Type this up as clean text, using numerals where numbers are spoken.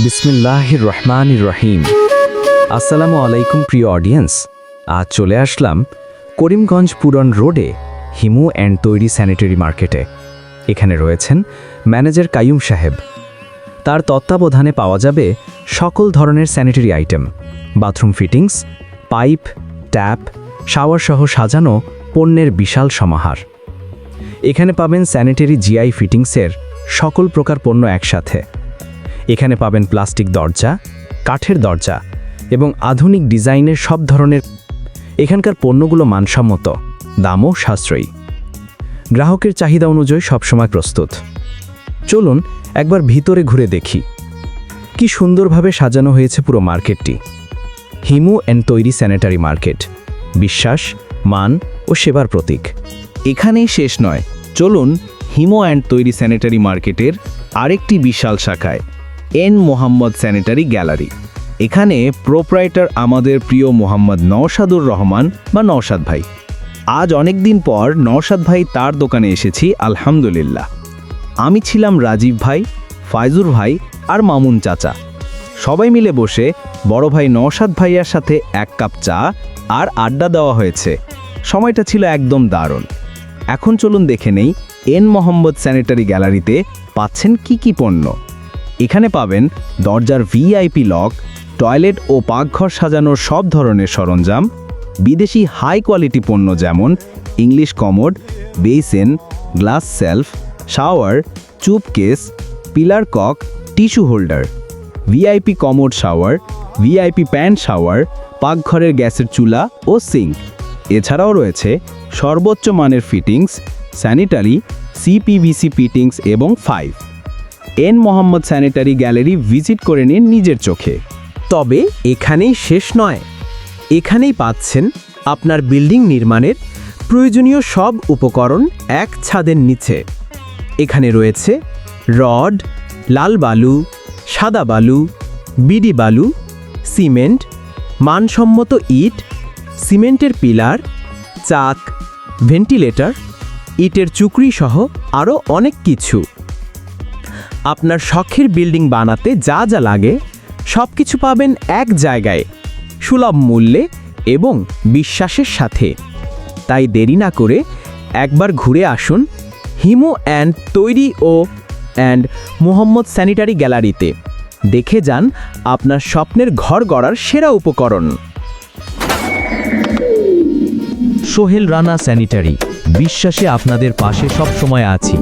বিসমিল্লাহির রহমানির রহিম। আসসালামু আলাইকুম প্রিয় অডিয়েন্স। আজ চলে আসলাম করিমগঞ্জ পুরন রোডে হিমু অ্যান্ড তৈরি স্যানিটারি মার্কেটে। এখানে রয়েছেন ম্যানেজার কাইয়ুম সাহেব। তার তত্ত্বাবধানে পাওয়া যাবে সকল ধরনের sanitary item, bathroom fittings, pipe, tap, shower সহ সাজানো পণ্যের বিশাল সমাহার। এখানে পাবেন স্যানিটারি জিআই ফিটিংসের সকল প্রকার পণ্য একসাথে। এখানে পাবেন প্লাস্টিক দরজা, কাঠের দরজা এবং আধুনিক ডিজাইনের সব ধরনের। এখানকার পণ্যগুলো মানসম্মত, দামও সাশ্রয়ী। গ্রাহকের চাহিদা অনুযায়ী সবসময় প্রস্তুত। চলুন একবার ভিতরে ঘুরে দেখি কি সুন্দরভাবে সাজানো হয়েছে পুরো মার্কেটটি। হিমু অ্যান্ড তৈরি স্যানিটারি মার্কেট, বিশ্বাস, মান ও সেবার প্রতীক। এখানেই শেষ নয়, চলুন হিমু অ্যান্ড তৈরি স্যানিটারি মার্কেটের আরেকটি বিশাল শাখায়, এন মোহাম্মদ স্যানিটারি গ্যালারি। এখানে প্রোপ্রাইটার আমাদের প্রিয় মোহাম্মদ নওশাদুর রহমান বা নওশাদ ভাই। আজ অনেক দিন পর নওশাদ ভাই তার দোকানে এসেছি, আলহামদুলিল্লাহ। আমি ছিলাম রাজীব ভাই, ফাইজুর ভাই আর মামুন চাচা। সবাই মিলে বসে বড় ভাই নওশাদ ভাইয়ার সাথে এক কাপ চা আর আড্ডা দেওয়া হয়েছে। সময়টা ছিল একদম দারুণ। এখন চলুন দেখে নেই এন মোহাম্মদ স্যানিটারি গ্যালারিতে পাচ্ছেন কি কি পণ্য। এখানে পাবেন দরজার ভিআইপি লক, টয়লেট ও পাকঘর সাজানোর সব ধরনের সরঞ্জাম, বিদেশি হাই কোয়ালিটি পণ্য যেমন English commode, basin, glass shelf, shower, চুপ case, pillar cock, tissue holder, VIP commode shower, VIP pan shower, পাকঘরের গ্যাসের চুলা ও সিঙ্ক। এছাড়াও রয়েছে সর্বোচ্চ মানের ফিটিংস, স্যানিটারি, সিপিভিসি ফিটিংস এবং 5। N Mohammad sanitary gallery visit করে নিন নিজের চোখে। তবে এখানেই শেষ নয়, এখানেই পাচ্ছেন আপনার বিল্ডিং নির্মাণের প্রয়োজনীয় সব উপকরণ এক ছাদের নিচে। এখানে রয়েছে রড, লাল বালু, সাদা বালু, বিডি বালু, সিমেন্ট, মানসম্মত ইট, সিমেন্টের পিলার, চাক, ভেন্টিলেটর, ইটের চুকরি সহ আরও অনেক কিছু। আপনার শখের বিল্ডিং বানাতে যা যা লাগে সব কিছু পাবেন এক জায়গায়, সুলভ মূল্যে এবং বিশ্বাসের সাথে। তাই দেরি না করে একবার ঘুরে আসুন হিমু অ্যান্ড তৈরি অ্যান্ড মোহাম্মদ স্যানিটারি গ্যালারিতে। দেখে যান আপনার স্বপ্নের ঘর গড়ার সেরা উপকরণ। সোহেল রানা স্যানিটারি, বিশ্বাসে আপনাদের পাশে সব সময় আছি।